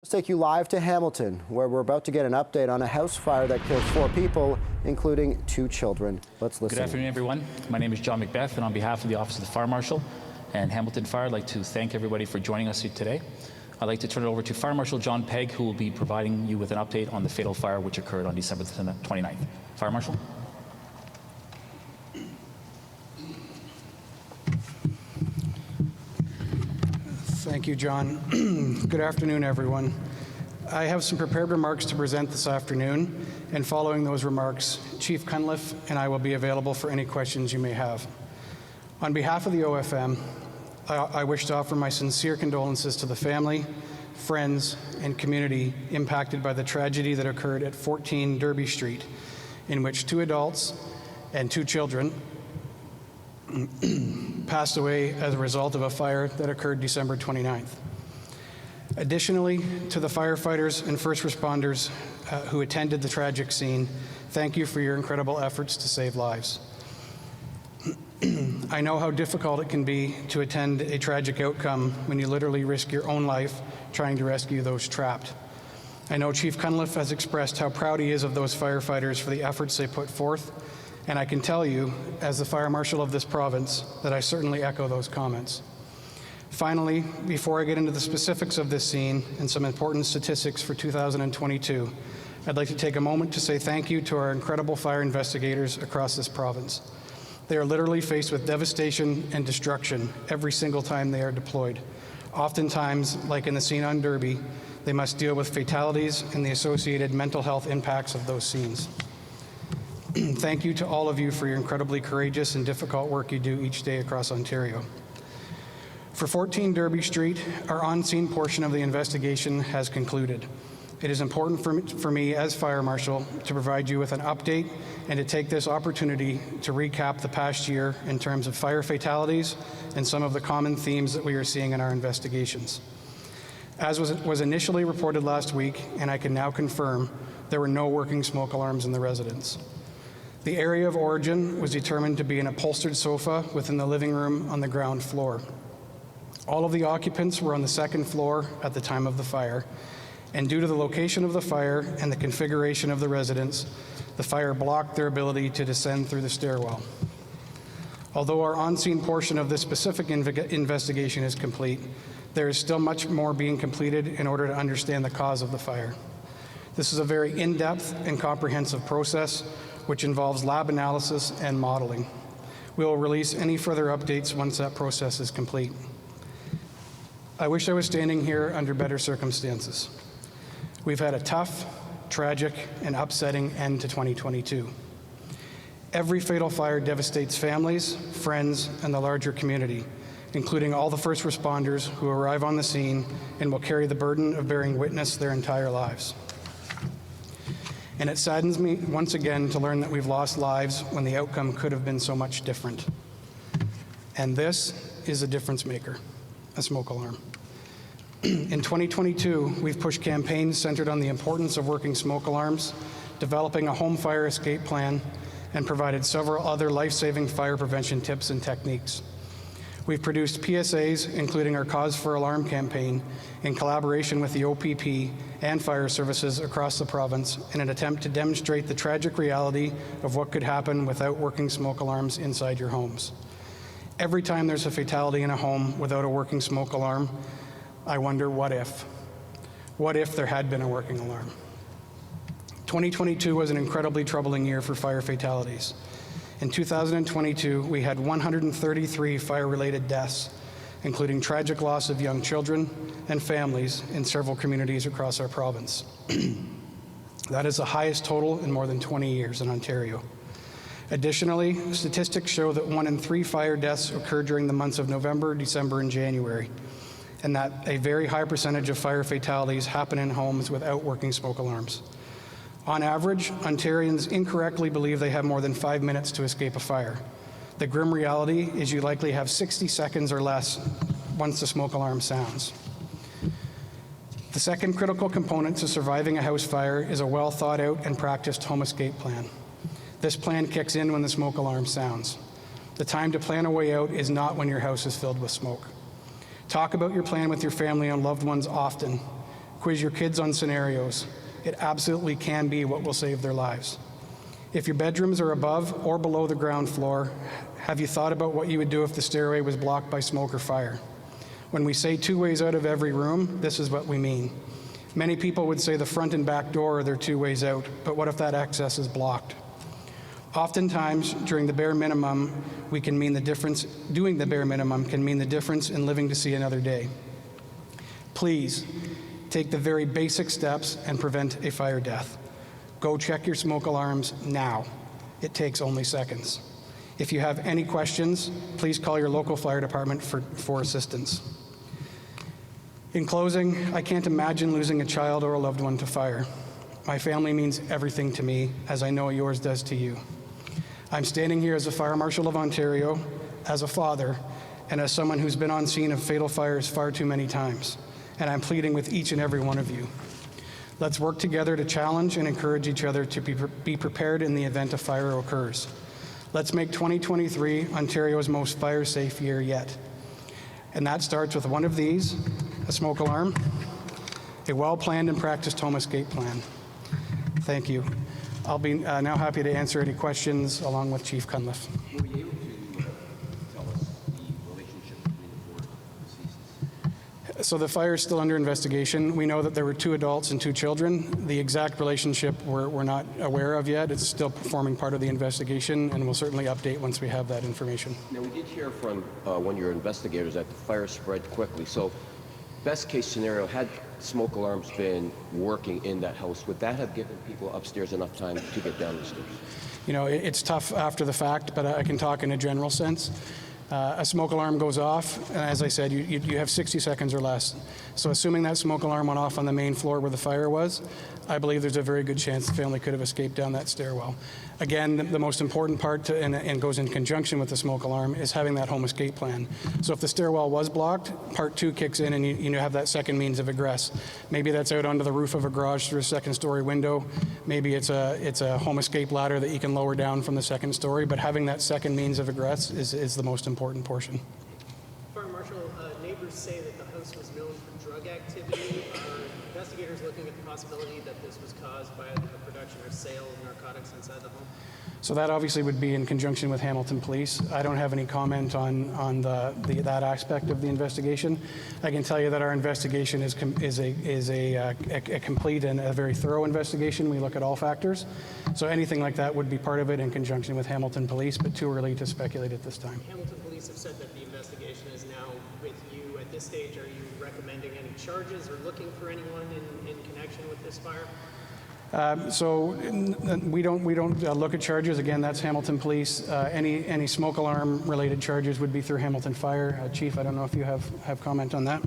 Let's take you live to Hamilton, where we're about to get an update on a house fire that killed 4 people, including 2 children. Let's listen. Good afternoon, everyone. My name is John McBeth, and on behalf of the Office of the Fire Marshal and Hamilton Fire, I'd like to thank everybody for joining us here today. I'd like to turn it over to Fire Marshal John Pegg, who will be providing you with an update on the fatal fire which occurred on December 29th. Fire Marshal. Thank you, John. Good afternoon, everyone. I have some prepared remarks to present this afternoon, and following those remarks, Chief Cunliffe and I will be available for any questions you may have. On behalf of the OFM, I wish to offer my sincere condolences to the family, friends, and community impacted by the tragedy that occurred at 14 Derby Street, in which 2 adults and 2 children passed away as a result of a fire that occurred December 29th. Additionally, to the firefighters and first responders who attended the tragic scene, thank you for your incredible efforts to save lives. I know how difficult it can be to attend a tragic outcome when you literally risk your own life trying to rescue those trapped. I know Chief Cunliffe has expressed how proud he is of those firefighters for the efforts they put forth, and I can tell you, as the Fire Marshal of this province, that I certainly echo those comments. Finally, before I get into the specifics of this scene and some important statistics for 2022, I'd like to take a moment to say thank you to our incredible fire investigators across this province. They are literally faced with devastation and destruction every single time they are deployed. Oftentimes, like in the scene on Derby, they must deal with fatalities and the associated mental health impacts of those scenes. Thank you to all of you for your incredibly courageous and difficult work you do each day across Ontario. For 14 Derby Street, our on-scene portion of the investigation has concluded. It is important for me as Fire Marshal to provide you with an update and to take this opportunity to recap the past year in terms of fire fatalities and some of the common themes that we are seeing in our investigations. As was initially reported last week, and I can now confirm, there were no working smoke alarms in the residence. The area of origin was determined to be an upholstered sofa within the living room on the ground floor. All of the occupants were on the 2nd floor at the time of the fire, and due to the location of the fire and the configuration of the residence, the fire blocked their ability to descend through the stairwell. Although our on-scene portion of this specific investigation is complete, there is still much more being completed in order to understand the cause of the fire. This is a very in-depth and comprehensive process which involves lab analysis and modeling. We will release any further updates once that process is complete. I wish I was standing here under better circumstances. We've had a tough, tragic, and upsetting end to 2022. Every fatal fire devastates families, friends, and the larger community, including all the first responders who arrive on the scene and will carry the burden of bearing witness their entire lives. And it saddens me once again to learn that we've lost lives when the outcome could have been so much different. And this is a difference maker, a smoke alarm. In 2022, we've pushed campaigns centered on the importance of working smoke alarms, developing a home fire escape plan, and provided several other life-saving fire prevention tips and techniques. We've produced PSAs, including our Cause for Alarm campaign, in collaboration with the OPP and fire services across the province in an attempt to demonstrate the tragic reality of what could happen without working smoke alarms inside your homes. Every time there's a fatality in a home without a working smoke alarm, I wonder, what if? What if there had been a working alarm? 2022 was an incredibly troubling year for fire fatalities. In 2022, we had 133 fire-related deaths, including tragic loss of young children and families in several communities across our province. That is the highest total in more than 20 years in Ontario. Additionally, statistics show that 1 in 3 fire deaths occurred during the months of November, December, and January, and that a very high percentage of fire fatalities happen in homes without working smoke alarms. On average, Ontarians incorrectly believe they have more than 5 minutes to escape a fire. The grim reality is you likely have 60 seconds or less once the smoke alarm sounds. The second critical component to surviving a house fire is a well thought out and practiced home escape plan. This plan kicks in when the smoke alarm sounds. The time to plan a way out is not when your house is filled with smoke. Talk about your plan with your family and loved ones often. Quiz your kids on scenarios. It absolutely can be what will save their lives. If your bedrooms are above or below the ground floor, have you thought about what you would do if the stairway was blocked by smoke or fire? When we say 2 ways out of every room, this is what we mean. Many people would say the front and back door are their 2 ways out, but what if that access is blocked? Oftentimes, during the bare minimum, we can mean the difference, doing the bare minimum can mean the difference in living to see another day. Please, take the very basic steps and prevent a fire death. Go check your smoke alarms now. It takes only seconds. If you have any questions, please call your local fire department for assistance. In closing, I can't imagine losing a child or a loved one to fire. My family means everything to me, as I know yours does to you. I'm standing here as a Fire Marshal of Ontario, as a father, and as someone who's been on scene of fatal fires far too many times. And I'm pleading with each and every one of you. Let's work together to challenge and encourage each other to be prepared in the event a fire occurs. Let's make 2023 Ontario's most fire-safe year yet. And that starts with one of these, a smoke alarm, a well-planned and practiced home escape plan. Thank you. I'll be now happy to answer any questions along with Chief Cunliffe. Were you able to tell us the relationship between the 4 deceased? So the fire is still under investigation. We know that there were 2 adults and 2 children. The exact relationship we're not aware of yet. It's still forming part of the investigation, and we'll certainly update once we have that information. Now, we did hear from one of your investigators that the fire spread quickly. So, best case scenario, had smoke alarms been working in that house, would that have given people upstairs enough time to get down the stairs? You know, it's tough after the fact, but I can talk in a general sense. A smoke alarm goes off, and as I said, you have 60 seconds or less. So assuming that smoke alarm went off on the main floor where the fire was, I believe there's a very good chance the family could have escaped down that stairwell. Again, the most important part, and goes in conjunction with the smoke alarm, is having that home escape plan. So if the stairwell was blocked, part 2 kicks in and you have that second means of egress. Maybe that's out onto the roof of a garage through a second-story window. Maybe it's a home escape ladder that you can lower down from the second story, but having that second means of egress is the most important portion. Fire Marshal, neighbors say that the house was known for drug activity. Are investigators looking at the possibility that this was caused by the production or sale of narcotics inside the home? So that obviously would be in conjunction with Hamilton Police. I don't have any comment on that aspect of the investigation. I can tell you that our investigation is a complete and a very thorough investigation. We look at all factors. So anything like that would be part of it in conjunction with Hamilton Police, but too early to speculate at this time. Hamilton Police have said that the investigation is now with you. At this stage, are you recommending any charges or looking for anyone in connection with this fire? So we don't look at charges. Again, that's Hamilton Police. Any smoke alarm related charges would be through Hamilton Fire. Chief, I don't know if you have comment on that.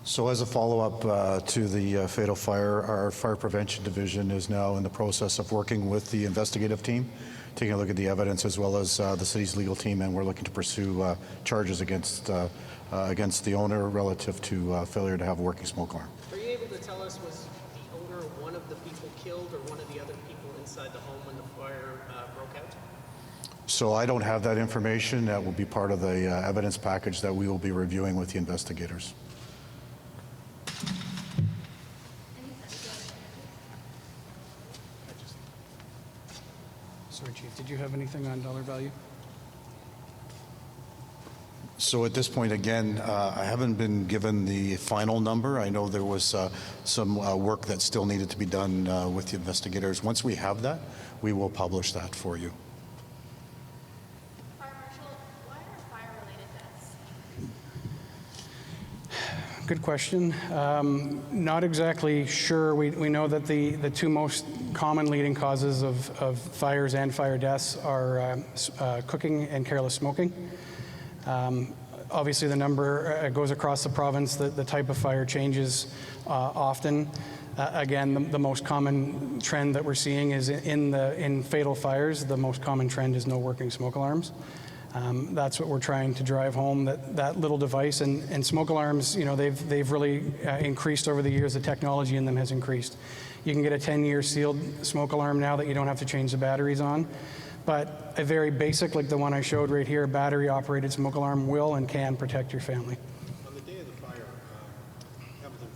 So as a follow-up to the fatal fire, our fire prevention division is now in the process of working with the investigative team, taking a look at the evidence as well as the city's legal team, and we're looking to pursue charges against the owner relative to failure to have a working smoke alarm. Are you able to tell us, was the owner one of the people killed or one of the other people inside the home when the fire broke out? So I don't have that information. That will be part of the evidence package that we will be reviewing with the investigators. Sorry, Chief, did you have anything on dollar value? So at this point, again, I haven't been given the final number. I know there was some work that still needed to be done with the investigators. Once we have that, we will publish that for you. Fire Marshal, why are fire-related deaths? Good question. Not exactly sure. We know that the 2 most common leading causes of fires and fire deaths are cooking and careless smoking. Obviously, the number goes across the province. The type of fire changes often. Again, the most common trend that we're seeing is in fatal fires. The most common trend is no working smoke alarms. That's what we're trying to drive home. That little device and smoke alarms. You know, they've really increased over the years. The technology in them has increased. You can get a 10-year sealed smoke alarm now that you don't have to change the batteries on. But a very basic, like the one I showed right here, battery-operated smoke alarm will and can protect your family. On the day of the fire,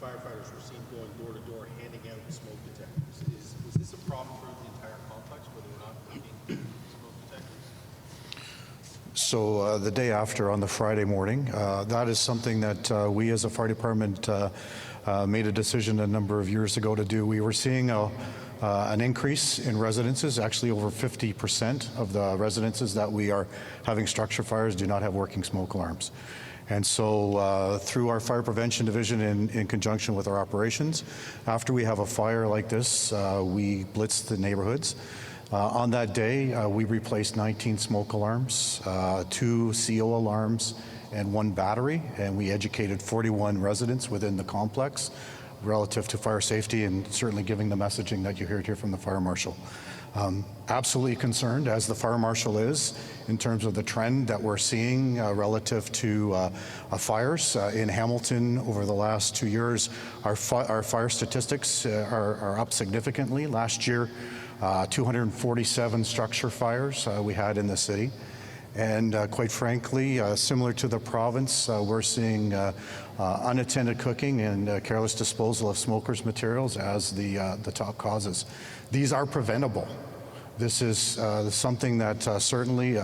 firefighters were seen going door to door handing out smoke detectors. Was this a problem for the entire complex where they were not working smoke detectors? So the day after, on the Friday morning, that is something that we as a fire department made a decision a number of years ago to do. We were seeing an increase in residences. Actually, over 50% of the residences that we are having structure fires do not have working smoke alarms. And so through our fire prevention division in conjunction with our operations, after we have a fire like this, we blitz the neighborhoods. On that day, we replaced 19 smoke alarms, 2 CO alarms, and 1 battery, and we educated 41 residents within the complex relative to fire safety, and certainly giving the messaging that you heard here from the fire marshal. Absolutely concerned, as the fire marshal is, in terms of the trend that we're seeing relative to fires in Hamilton over the last 2 years. Our fire statistics are up significantly. Last year, 247 structure fires we had in the city. And quite frankly, similar to the province, we're seeing unattended cooking and careless disposal of smokers' materials as the top causes. These are preventable. This is something that certainly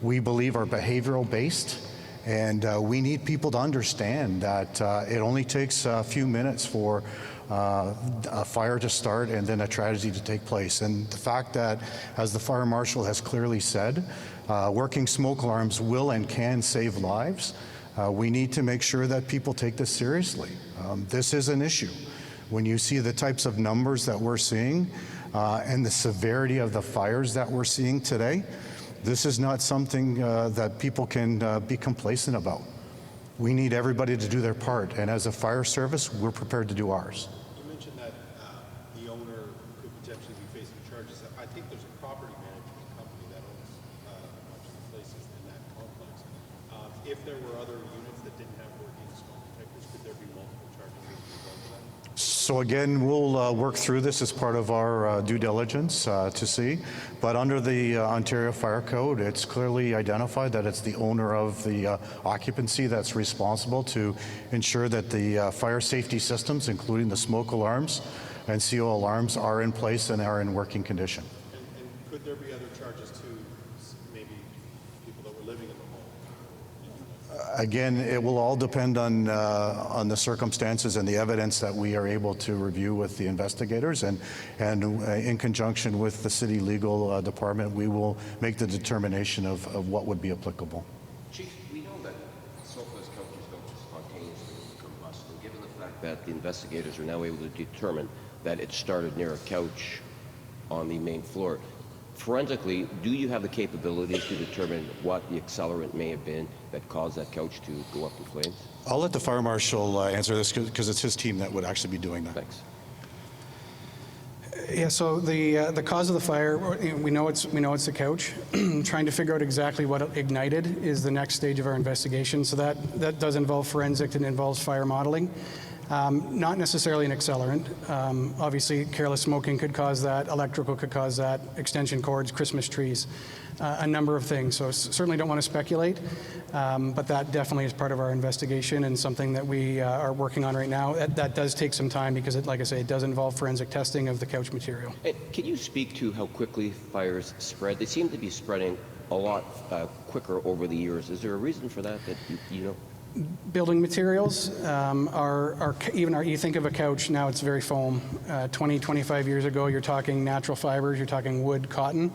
we believe are behavioral based, and we need people to understand that it only takes a few minutes for a fire to start and then a tragedy to take place. And the fact that, as the fire marshal has clearly said, working smoke alarms will and can save lives. We need to make sure that people take this seriously. This is an issue. When you see the types of numbers that we're seeing and the severity of the fires that we're seeing today, this is not something that people can be complacent about. We need everybody to do their part, and as a fire service, we're prepared to do ours. You mentioned that the owner could potentially be facing charges. I think there's a property management company that owns a bunch of the places in that complex. If there were other units that didn't have working smoke detectors, could there be multiple charges as a result of that? So again, we'll work through this as part of our due diligence to see. But under the Ontario Fire Code, it's clearly identified that it's the owner of the occupancy that's responsible to ensure that the fire safety systems, including the smoke alarms and CO alarms, are in place and are in working condition. And could there be other charges to maybe people that were living in the home? Again, it will all depend on the circumstances and the evidence that we are able to review with the investigators, and in conjunction with the city legal department, we will make the determination of what would be applicable. Chief, we know that sofas, couches don't just spontaneously combust, and given the fact that the investigators are now able to determine that it started near a couch on the main floor, forensically, do you have the capabilities to determine what the accelerant may have been that caused that couch to go up in flames? I'll let the fire marshal answer this because it's his team that would actually be doing that. Thanks. Yeah, so the cause of the fire, we know it's the couch. Trying to figure out exactly what it ignited is the next stage of our investigation. So that does involve forensic and involves fire modeling. Not necessarily an accelerant. Obviously, careless smoking could cause that, electrical could cause that, extension cords, Christmas trees, a number of things. So certainly don't want to speculate, but that definitely is part of our investigation and something that we are working on right now. That does take some time because, like I say, it does involve forensic testing of the couch material. And can you speak to how quickly fires spread? They seem to be spreading a lot quicker over the years. Is there a reason for that you know? Building materials you think of a couch, now it's very foam. 20, 25 years ago, you're talking natural fibers, you're talking wood, cotton.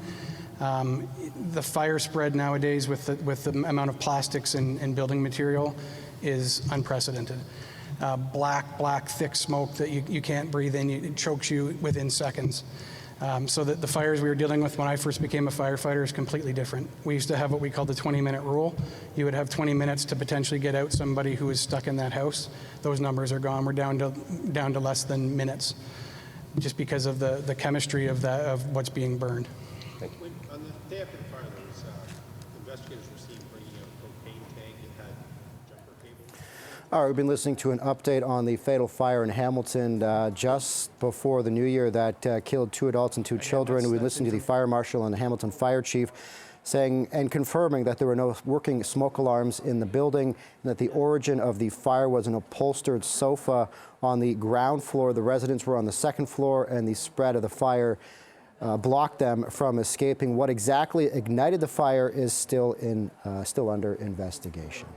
The fire spread nowadays with the amount of plastics and building material is unprecedented. Black, thick smoke that you can't breathe in, it chokes you within seconds. So that the fires we were dealing with when I first became a firefighter is completely different. We used to have what we called the 20-minute rule. You would have 20 minutes to potentially get out somebody who was stuck in that house. Those numbers are gone. We're down to less than minutes, just because of the chemistry of what's being burned. On the day after the fire, there was investigators were seen bringing out a propane tank. It had jumper cables. All right, we've been listening to an update on the fatal fire in Hamilton just before the new year that killed 2 adults and 2 children. We listened to the fire marshal and the Hamilton fire chief saying and confirming that there were no working smoke alarms in the building and that the origin of the fire was an upholstered sofa on the ground floor. The residents were on the second floor, and the spread of the fire blocked them from escaping. What exactly ignited the fire is still under investigation.